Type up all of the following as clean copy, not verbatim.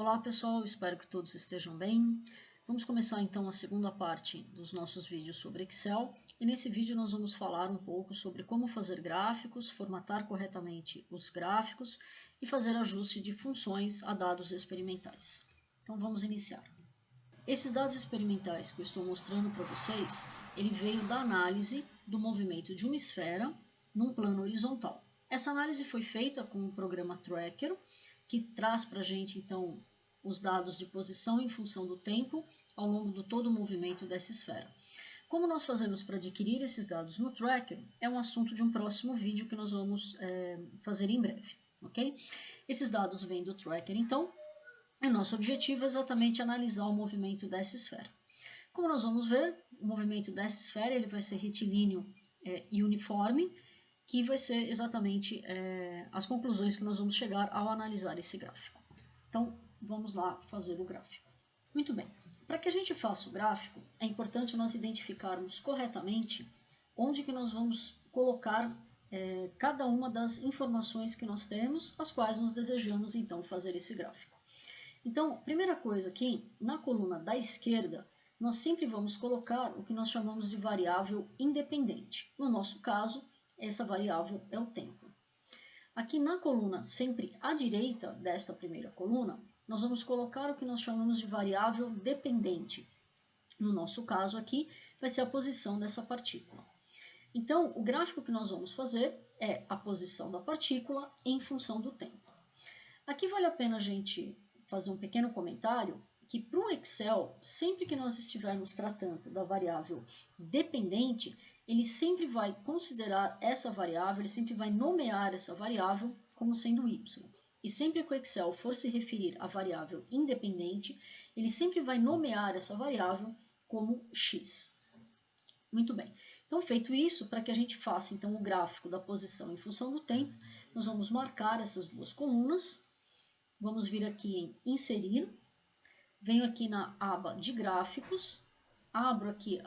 Olá pessoal, espero que todos estejam bem. Vamos começar então a segunda parte dos nossos vídeos sobre Excel. E nesse vídeo nós vamos falar um pouco sobre como fazer gráficos, formatar corretamente os gráficos e fazer ajuste de funções a dados experimentais. Então vamos iniciar. Esses dados experimentais que eu estou mostrando para vocês, ele veio da análise do movimento de uma esfera num plano horizontal. Essa análise foi feita com o programa Tracker, que traz para a gente, então, os dados de posição em função do tempo ao longo de todo o movimento dessa esfera. Como nós fazemos para adquirir esses dados no Tracker, é um assunto de um próximo vídeo que nós vamos fazer em breve, ok? Esses dados vêm do Tracker, então, e nosso objetivo é exatamente analisar o movimento dessa esfera. Como nós vamos ver, o movimento dessa esfera ele vai ser retilíneo e uniforme, que vai ser exatamente as conclusões que nós vamos chegar ao analisar esse gráfico. Então, vamos lá fazer o gráfico. Muito bem, para que a gente faça o gráfico, é importante nós identificarmos corretamente onde que nós vamos colocar cada uma das informações que nós temos, as quais nós desejamos então fazer esse gráfico. Então, primeira coisa aqui, na coluna da esquerda, nós sempre vamos colocar o que nós chamamos de variável independente. No nosso caso, essa variável é o tempo. Aqui na coluna sempre à direita desta primeira coluna, nós vamos colocar o que nós chamamos de variável dependente. No nosso caso aqui, vai ser a posição dessa partícula. Então, o gráfico que nós vamos fazer é a posição da partícula em função do tempo. Aqui vale a pena a gente fazer um pequeno comentário que para o Excel, sempre que nós estivermos tratando da variável dependente, ele sempre vai considerar essa variável, ele sempre vai nomear essa variável como sendo y. E sempre que o Excel for se referir à variável independente, ele sempre vai nomear essa variável como x. Muito bem. Então, feito isso, para que a gente faça então o gráfico da posição em função do tempo, nós vamos marcar essas duas colunas. Vamos vir aqui em inserir. Venho aqui na aba de gráficos, abro aqui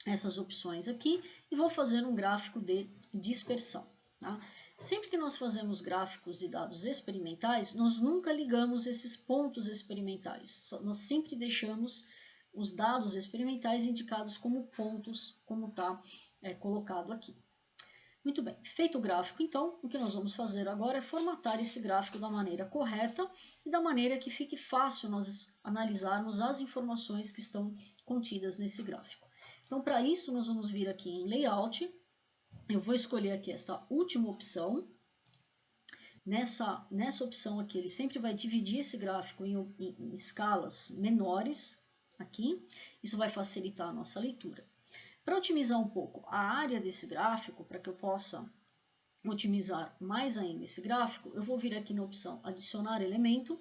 essas opções aqui e vou fazer um gráfico de dispersão. Tá? Sempre que nós fazemos gráficos de dados experimentais, nós nunca ligamos esses pontos experimentais. Nós sempre deixamos os dados experimentais indicados como pontos, como está colocado aqui. Muito bem, feito o gráfico, então, o que nós vamos fazer agora é formatar esse gráfico da maneira correta e da maneira que fique fácil nós analisarmos as informações que estão contidas nesse gráfico. Então, para isso, nós vamos vir aqui em Layout. Eu vou escolher aqui esta última opção. Nessa opção aqui, ele sempre vai dividir esse gráfico em escalas menores, aqui. Isso vai facilitar a nossa leitura. Para otimizar um pouco a área desse gráfico, para que eu possa otimizar mais ainda esse gráfico, eu vou vir aqui na opção Adicionar elemento.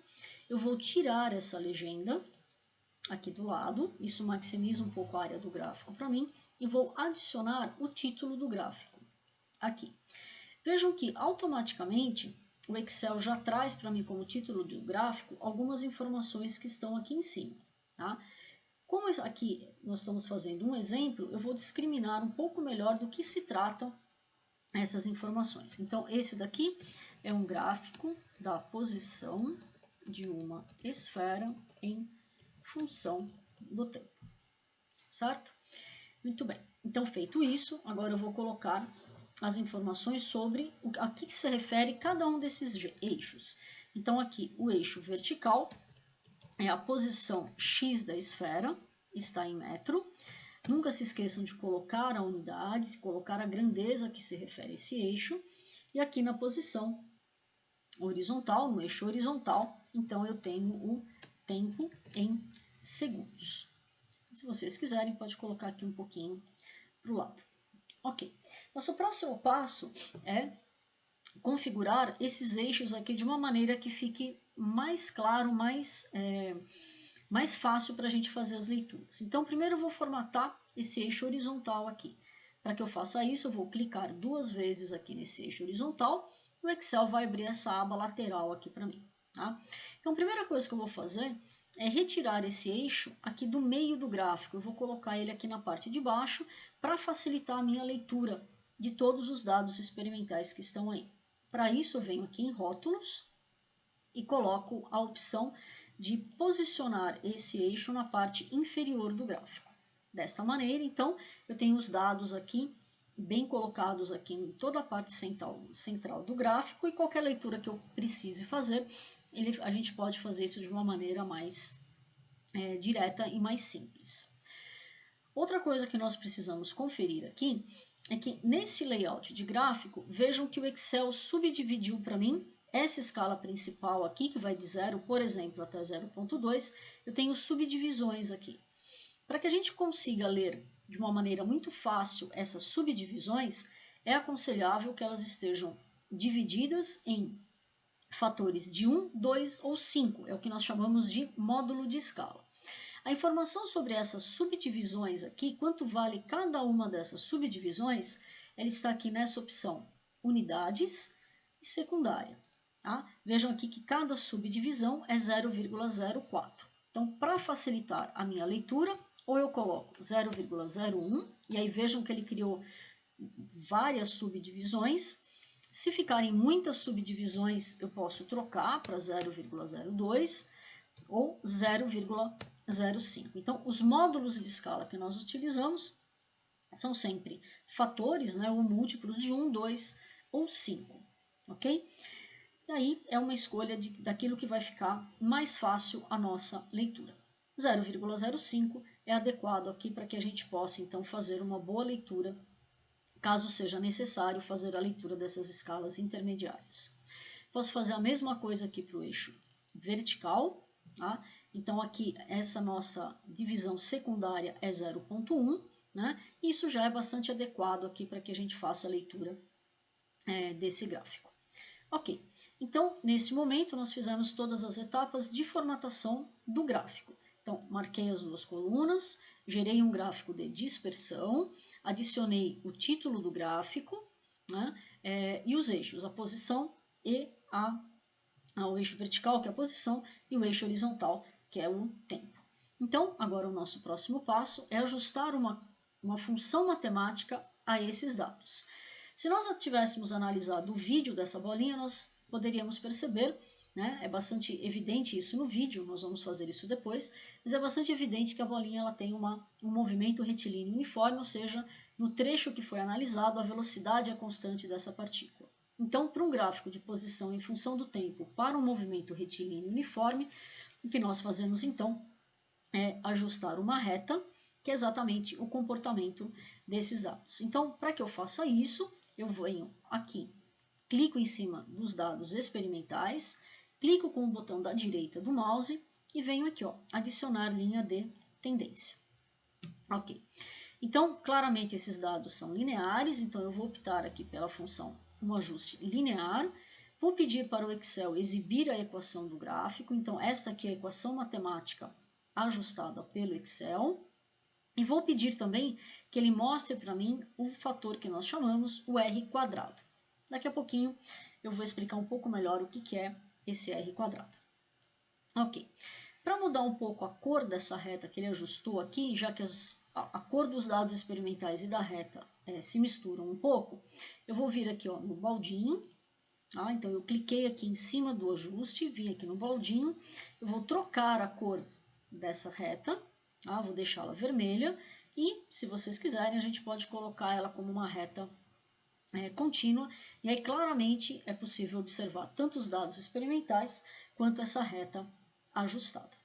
Eu vou tirar essa legenda aqui do lado, isso maximiza um pouco a área do gráfico para mim, e vou adicionar o título do gráfico aqui. Vejam que automaticamente o Excel já traz para mim como título do gráfico algumas informações que estão aqui em cima. Tá? Como aqui nós estamos fazendo um exemplo, eu vou discriminar um pouco melhor do que se tratam essas informações. Então, esse daqui é um gráfico da posição de uma esfera em função do tempo, certo? Muito bem, então feito isso, agora eu vou colocar as informações sobre a que se refere cada um desses eixos. Então aqui o eixo vertical é a posição x da esfera, está em metro. Nunca se esqueçam de colocar a unidade, colocar a grandeza que se refere a esse eixo. E aqui na posição horizontal, no eixo horizontal, então eu tenho o tempo em segundos. Se vocês quiserem, pode colocar aqui um pouquinho para o lado. Ok. Nosso próximo passo é configurar esses eixos aqui de uma maneira que fique mais claro, mais fácil para a gente fazer as leituras. Então, primeiro eu vou formatar esse eixo horizontal aqui. Para que eu faça isso, eu vou clicar duas vezes aqui nesse eixo horizontal. O Excel vai abrir essa aba lateral aqui para mim. Tá? Então, a primeira coisa que eu vou fazer é retirar esse eixo aqui do meio do gráfico. Eu vou colocar ele aqui na parte de baixo para facilitar a minha leitura de todos os dados experimentais que estão aí. Para isso, eu venho aqui em Rótulos, e coloco a opção de posicionar esse eixo na parte inferior do gráfico. Desta maneira, então, eu tenho os dados aqui bem colocados aqui em toda a parte central do gráfico, e qualquer leitura que eu precise fazer, a gente pode fazer isso de uma maneira mais direta e mais simples. Outra coisa que nós precisamos conferir aqui é que nesse layout de gráfico, vejam que o Excel subdividiu para mim essa escala principal aqui, que vai de 0, por exemplo, até 0.2, eu tenho subdivisões aqui. Para que a gente consiga ler de uma maneira muito fácil essas subdivisões, é aconselhável que elas estejam divididas em fatores de 1, 2 ou 5, é o que nós chamamos de módulo de escala. A informação sobre essas subdivisões aqui, quanto vale cada uma dessas subdivisões, ela está aqui nessa opção unidades e secundária. Tá? Vejam aqui que cada subdivisão é 0,04. Então, para facilitar a minha leitura, ou eu coloco 0,01, e aí vejam que ele criou várias subdivisões. Se ficarem muitas subdivisões, eu posso trocar para 0,02 ou 0,05. Então, os módulos de escala que nós utilizamos são sempre fatores, né, ou múltiplos de 1, 2 ou 5, ok? E aí é uma escolha daquilo que vai ficar mais fácil a nossa leitura. 0,05 é adequado aqui para que a gente possa, então, fazer uma boa leitura, caso seja necessário fazer a leitura dessas escalas intermediárias. Posso fazer a mesma coisa aqui para o eixo vertical, tá? Então, aqui, essa nossa divisão secundária é 0,1, né? Isso já é bastante adequado aqui para que a gente faça a leitura desse gráfico. Ok, então, nesse momento, nós fizemos todas as etapas de formatação do gráfico. Então, marquei as duas colunas, gerei um gráfico de dispersão, adicionei o título do gráfico, né, e os eixos, a posição e o eixo vertical, que é a posição, e o eixo horizontal, que é o tempo. Então, agora o nosso próximo passo é ajustar uma função matemática a esses dados. Se nós tivéssemos analisado o vídeo dessa bolinha, nós poderíamos perceber, né, é bastante evidente isso no vídeo, nós vamos fazer isso depois, mas é bastante evidente que a bolinha ela tem um movimento retilíneo uniforme, ou seja, no trecho que foi analisado, a velocidade é constante dessa partícula. Então, para um gráfico de posição em função do tempo para um movimento retilíneo uniforme, o que nós fazemos então é ajustar uma reta, que é exatamente o comportamento desses dados. Então, para que eu faça isso, eu venho aqui, clico em cima dos dados experimentais, clico com o botão da direita do mouse e venho aqui, ó, adicionar linha de tendência. Ok. Então, claramente esses dados são lineares, então eu vou optar aqui pela função um ajuste linear. Vou pedir para o Excel exibir a equação do gráfico, então esta aqui é a equação matemática ajustada pelo Excel. E vou pedir também que ele mostre para mim o fator que nós chamamos o R quadrado. Daqui a pouquinho eu vou explicar um pouco melhor o que é esse R quadrado. Ok. Para mudar um pouco a cor dessa reta que ele ajustou aqui, já que a cor dos dados experimentais e da reta se misturam um pouco, eu vou vir aqui, ó, no baldinho. Tá? Então, eu cliquei aqui em cima do ajuste, vim aqui no baldinho, eu vou trocar a cor dessa reta, tá? Vou deixá-la vermelha e, se vocês quiserem, a gente pode colocar ela como uma reta contínua, e aí claramente é possível observar tanto os dados experimentais quanto essa reta ajustada.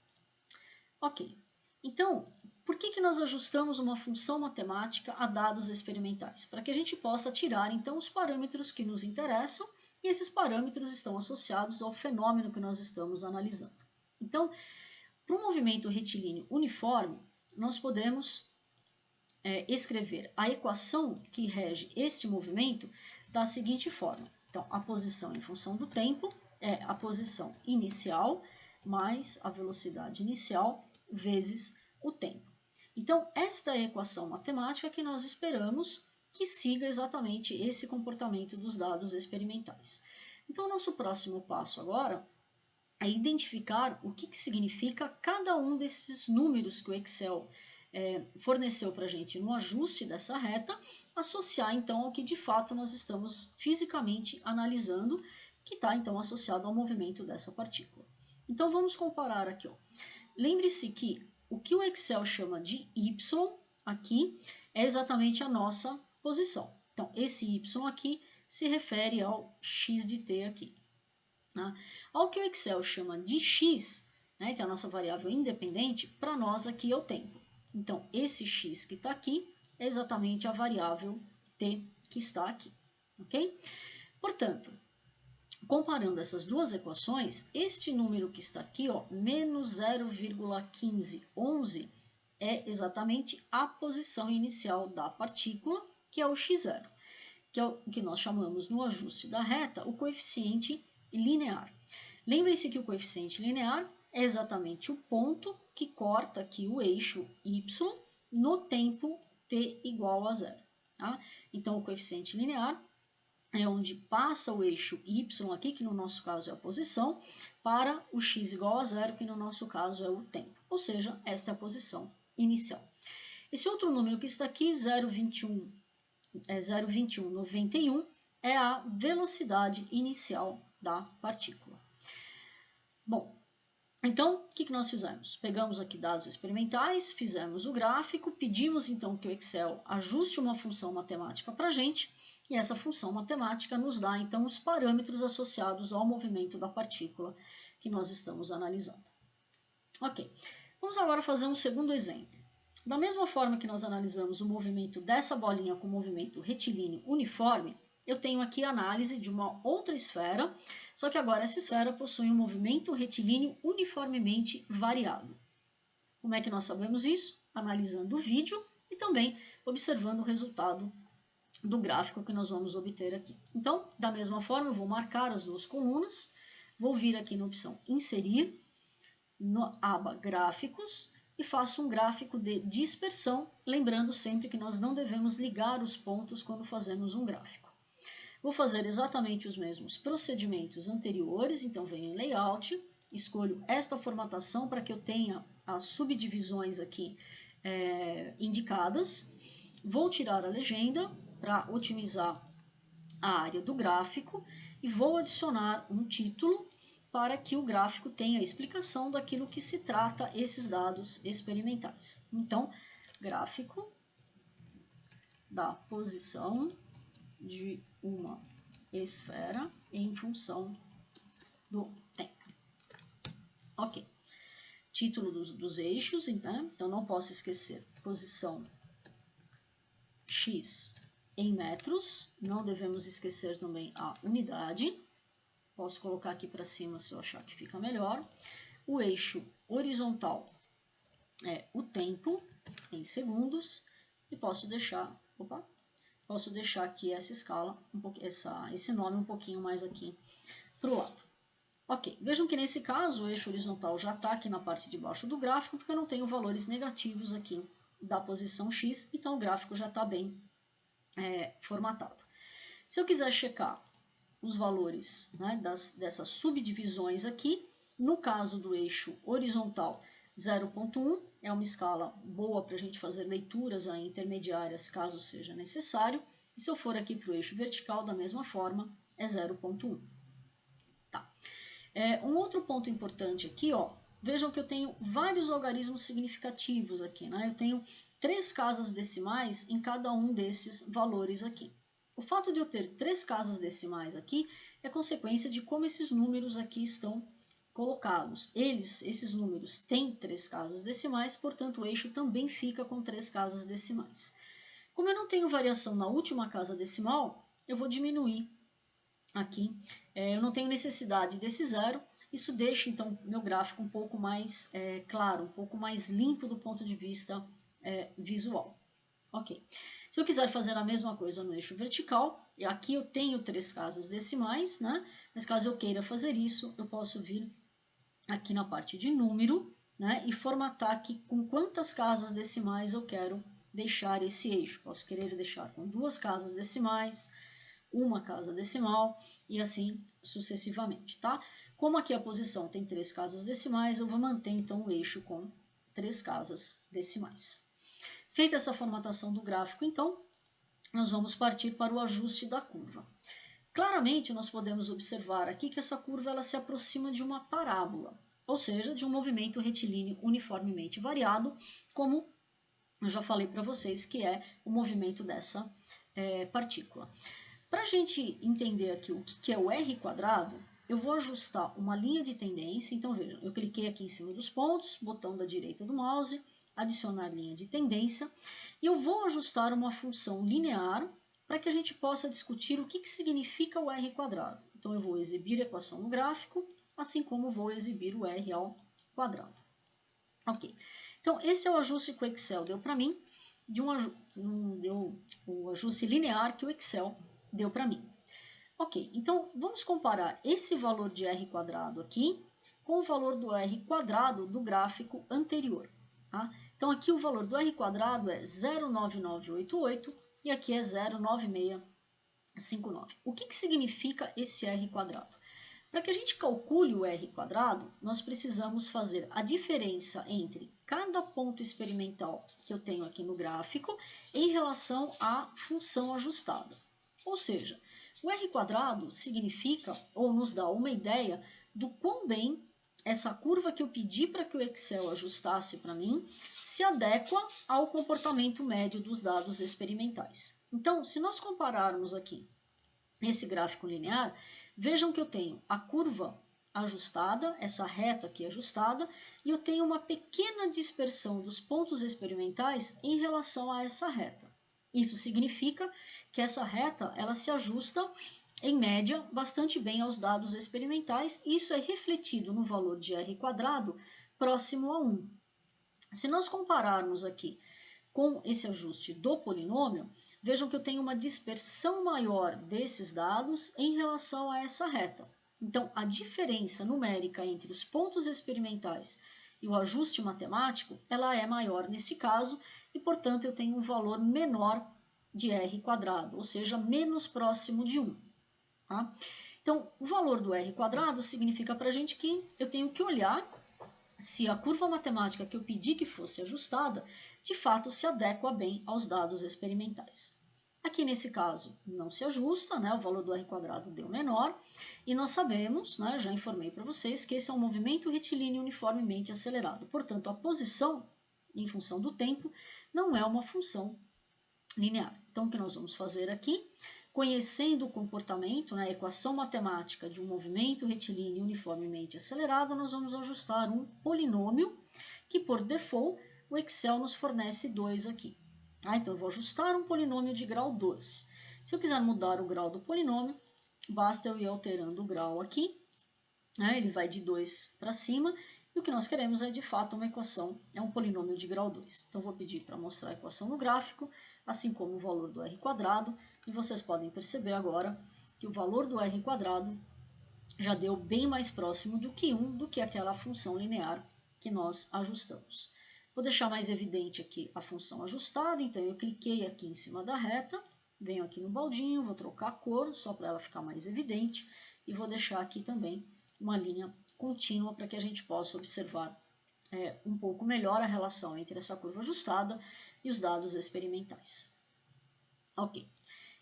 Ok, então, por que nós ajustamos uma função matemática a dados experimentais? Para que a gente possa tirar, então, os parâmetros que nos interessam, e esses parâmetros estão associados ao fenômeno que nós estamos analisando. Então, para um movimento retilíneo uniforme, nós podemos escrever a equação que rege este movimento da seguinte forma. Então, a posição em função do tempo é a posição inicial mais a velocidade inicial vezes o tempo. Então, esta é a equação matemática que nós esperamos que siga exatamente esse comportamento dos dados experimentais. Então, nosso próximo passo agora é identificar o que significa cada um desses números que o Excel forneceu para a gente no ajuste dessa reta, associar então ao que de fato nós estamos fisicamente analisando, que está então associado ao movimento dessa partícula. Então vamos comparar aqui. Lembre-se que o Excel chama de y aqui é exatamente a nossa posição. Então esse y aqui se refere ao x de t aqui. Tá? Ao que o Excel chama de x, né, que é a nossa variável independente, para nós aqui é o tempo. Então esse x que está aqui é exatamente a variável t que está aqui. Ok? Portanto, comparando essas duas equações, este número que está aqui, ó, menos 0,1511, é exatamente a posição inicial da partícula, que é o x0, que é o que nós chamamos no ajuste da reta o coeficiente linear. Lembre-se que o coeficiente linear é exatamente o ponto que corta aqui o eixo y no tempo t igual a 0. Tá? Então, o coeficiente linear é onde passa o eixo y aqui, que no nosso caso é a posição, para o x igual a 0, que no nosso caso é o tempo. Ou seja, esta é a posição inicial. Esse outro número que está aqui, 0,2191, é a velocidade inicial da partícula. Bom, então, o que nós fizemos? Pegamos aqui dados experimentais, fizemos o gráfico, pedimos então que o Excel ajuste uma função matemática para a gente, e essa função matemática nos dá então os parâmetros associados ao movimento da partícula que nós estamos analisando. Ok, vamos agora fazer um segundo exemplo. Da mesma forma que nós analisamos o movimento dessa bolinha com o movimento retilíneo uniforme, eu tenho aqui a análise de uma outra esfera, só que agora essa esfera possui um movimento retilíneo uniformemente variado. Como é que nós sabemos isso? Analisando o vídeo e também observando o resultado do gráfico que nós vamos obter aqui. Então, da mesma forma, eu vou marcar as duas colunas, vou vir aqui na opção Inserir, na aba Gráficos, e faço um gráfico de dispersão, lembrando sempre que nós não devemos ligar os pontos quando fazemos um gráfico. Vou fazer exatamente os mesmos procedimentos anteriores, então venho em Layout, escolho esta formatação para que eu tenha as subdivisões aqui indicadas, vou tirar a legenda para otimizar a área do gráfico e vou adicionar um título para que o gráfico tenha a explicação daquilo que se trata esses dados experimentais. Então, gráfico da posição de uma esfera em função do tempo. Ok. Título dos eixos, então não posso esquecer posição x em metros, não devemos esquecer também a unidade. Posso colocar aqui para cima se eu achar que fica melhor. O eixo horizontal é o tempo em segundos e posso deixar aqui essa escala, esse nome um pouquinho mais aqui para o lado. Ok, vejam que nesse caso o eixo horizontal já está aqui na parte de baixo do gráfico, porque eu não tenho valores negativos aqui da posição x, então o gráfico já está bem formatado. Se eu quiser checar os valores, né, dessas subdivisões aqui, no caso do eixo horizontal 0,1, é uma escala boa para a gente fazer leituras intermediárias, caso seja necessário, e se eu for aqui para o eixo vertical, da mesma forma, é 0,1. Tá. Um outro ponto importante aqui, ó, vejam que eu tenho vários algarismos significativos aqui, né? Eu tenho 3 casas decimais em cada um desses valores aqui. O fato de eu ter 3 casas decimais aqui é consequência de como esses números aqui estão colocados. Esses números têm 3 casas decimais, portanto o eixo também fica com 3 casas decimais. Como eu não tenho variação na última casa decimal, eu vou diminuir aqui. Eu não tenho necessidade desse zero, isso deixa então meu gráfico um pouco mais claro, um pouco mais limpo do ponto de vista visual. Ok. Se eu quiser fazer a mesma coisa no eixo vertical, e aqui eu tenho 3 casas decimais, né? Mas caso eu queira fazer isso, eu posso vir aqui na parte de número, né? E formatar aqui com quantas casas decimais eu quero deixar esse eixo. Posso querer deixar com 2 casas decimais, 1 casa decimal e assim sucessivamente, tá? Como aqui a posição tem 3 casas decimais, eu vou manter então o eixo com 3 casas decimais. Feita essa formatação do gráfico, então, nós vamos partir para o ajuste da curva. Claramente, nós podemos observar aqui que essa curva ela se aproxima de uma parábola, ou seja, de um movimento retilíneo uniformemente variado, como eu já falei para vocês que é o movimento dessa partícula. Para a gente entender aqui o que é o R quadrado, eu vou ajustar uma linha de tendência. Então, vejam, eu cliquei aqui em cima dos pontos, botão da direita do mouse, adicionar linha de tendência, e eu vou ajustar uma função linear para que a gente possa discutir o que significa o R quadrado. Então, eu vou exibir a equação no gráfico, assim como vou exibir o R ao quadrado. Ok. Então, esse é o ajuste que o Excel deu para mim, deu o ajuste linear que o Excel deu para mim. Ok, então vamos comparar esse valor de R quadrado aqui com o valor do R quadrado do gráfico anterior. Tá? Então, aqui o valor do R quadrado é 0,9988 e aqui é 0,9659. O que significa esse R quadrado? Para que a gente calcule o R quadrado, nós precisamos fazer a diferença entre cada ponto experimental que eu tenho aqui no gráfico em relação à função ajustada. Ou seja, o R quadrado significa, ou nos dá uma ideia, do quão bem essa curva que eu pedi para que o Excel ajustasse para mim se adequa ao comportamento médio dos dados experimentais. Então, se nós compararmos aqui esse gráfico linear, vejam que eu tenho a curva ajustada, essa reta aqui ajustada, e eu tenho uma pequena dispersão dos pontos experimentais em relação a essa reta. Isso significa que essa reta ela se ajusta, em média, bastante bem aos dados experimentais, e isso é refletido no valor de R quadrado próximo a 1. Se nós compararmos aqui com esse ajuste do polinômio, vejam que eu tenho uma dispersão maior desses dados em relação a essa reta. Então, a diferença numérica entre os pontos experimentais e o ajuste matemático, ela é maior nesse caso, e, portanto, eu tenho um valor menor de R quadrado, ou seja, menos próximo de 1. Tá? Então, o valor do R quadrado significa para a gente que eu tenho que olhar se a curva matemática que eu pedi que fosse ajustada, de fato se adequa bem aos dados experimentais. Aqui nesse caso não se ajusta, né? O valor do R quadrado deu menor, e nós sabemos, né, já informei para vocês, que esse é um movimento retilíneo uniformemente acelerado. Portanto, a posição, em função do tempo, não é uma função linear. Então, o que nós vamos fazer aqui? Conhecendo o comportamento, a equação matemática de um movimento retilíneo uniformemente acelerado, nós vamos ajustar um polinômio que, por default, o Excel nos fornece 2 aqui. Então, eu vou ajustar um polinômio de grau 12. Se eu quiser mudar o grau do polinômio, basta eu ir alterando o grau aqui. Ele vai de 2 para cima. E o que nós queremos é, de fato, uma equação, é um polinômio de grau 2. Então, vou pedir para mostrar a equação no gráfico, assim como o valor do R quadrado. E vocês podem perceber agora que o valor do R quadrado já deu bem mais próximo do que 1, do que aquela função linear que nós ajustamos. Vou deixar mais evidente aqui a função ajustada, então eu cliquei aqui em cima da reta, venho aqui no baldinho, vou trocar a cor, só para ela ficar mais evidente, e vou deixar aqui também uma linha contínua para que a gente possa observar um pouco melhor a relação entre essa curva ajustada e os dados experimentais. Ok.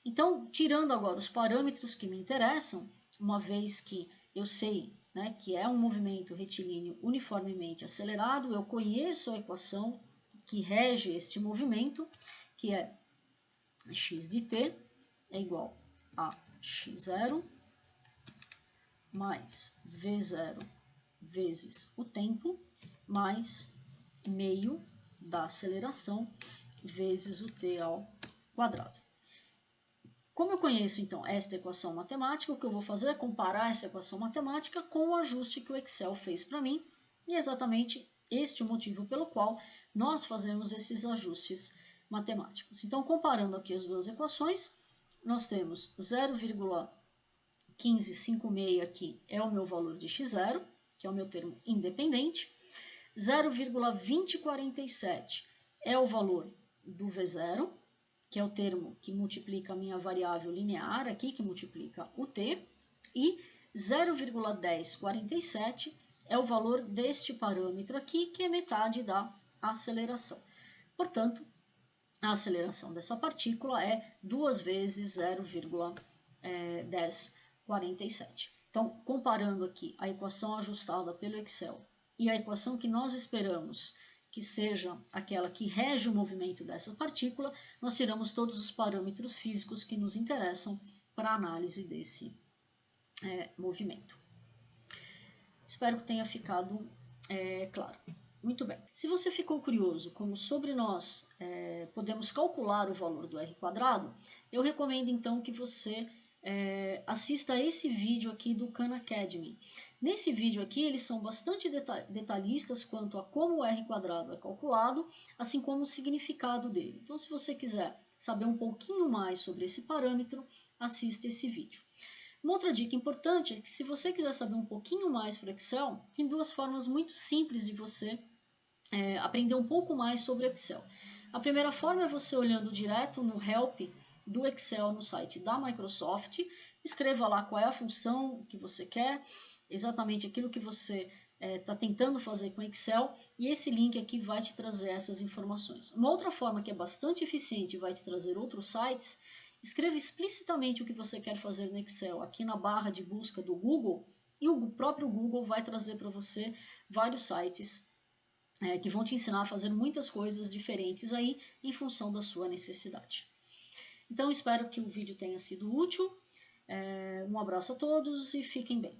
Então, tirando agora os parâmetros que me interessam, uma vez que eu sei, né, que é um movimento retilíneo uniformemente acelerado, eu conheço a equação que rege este movimento, que é x de t é igual a x0 mais v0 vezes o tempo, mais meio da aceleração vezes o t ao quadrado. Como eu conheço, então, esta equação matemática, o que eu vou fazer é comparar essa equação matemática com o ajuste que o Excel fez para mim, e é exatamente este o motivo pelo qual nós fazemos esses ajustes matemáticos. Então, comparando aqui as duas equações, nós temos 0,1556 aqui é o meu valor de x0, que é o meu termo independente, 0,2047 é o valor do v0, que é o termo que multiplica a minha variável linear aqui, que multiplica o t, e 0,1047 é o valor deste parâmetro aqui, que é metade da aceleração. Portanto, a aceleração dessa partícula é 2 vezes 0,1047. 1047. Então, comparando aqui a equação ajustada pelo Excel e a equação que nós esperamos que seja aquela que rege o movimento dessa partícula, nós tiramos todos os parâmetros físicos que nos interessam para a análise desse movimento. Espero que tenha ficado claro. Muito bem. Se você ficou curioso como sobre nós podemos calcular o valor do R², eu recomendo então que você assista a esse vídeo aqui do Khan Academy. Nesse vídeo aqui eles são bastante detalhistas quanto a como o R² é calculado, assim como o significado dele. Então, se você quiser saber um pouquinho mais sobre esse parâmetro, assista esse vídeo. Uma outra dica importante é que se você quiser saber um pouquinho mais para o Excel, tem duas formas muito simples de você aprender um pouco mais sobre o Excel. A primeira forma é você olhando direto no Help do Excel no site da Microsoft, escreva lá qual é a função que você quer, exatamente aquilo que você está tentando fazer com o Excel, e esse link aqui vai te trazer essas informações. Uma outra forma que é bastante eficiente e vai te trazer outros sites, escreva explicitamente o que você quer fazer no Excel aqui na barra de busca do Google, e o próprio Google vai trazer para você vários sites que vão te ensinar a fazer muitas coisas diferentes aí em função da sua necessidade. Então, espero que o vídeo tenha sido útil. Um abraço a todos e fiquem bem.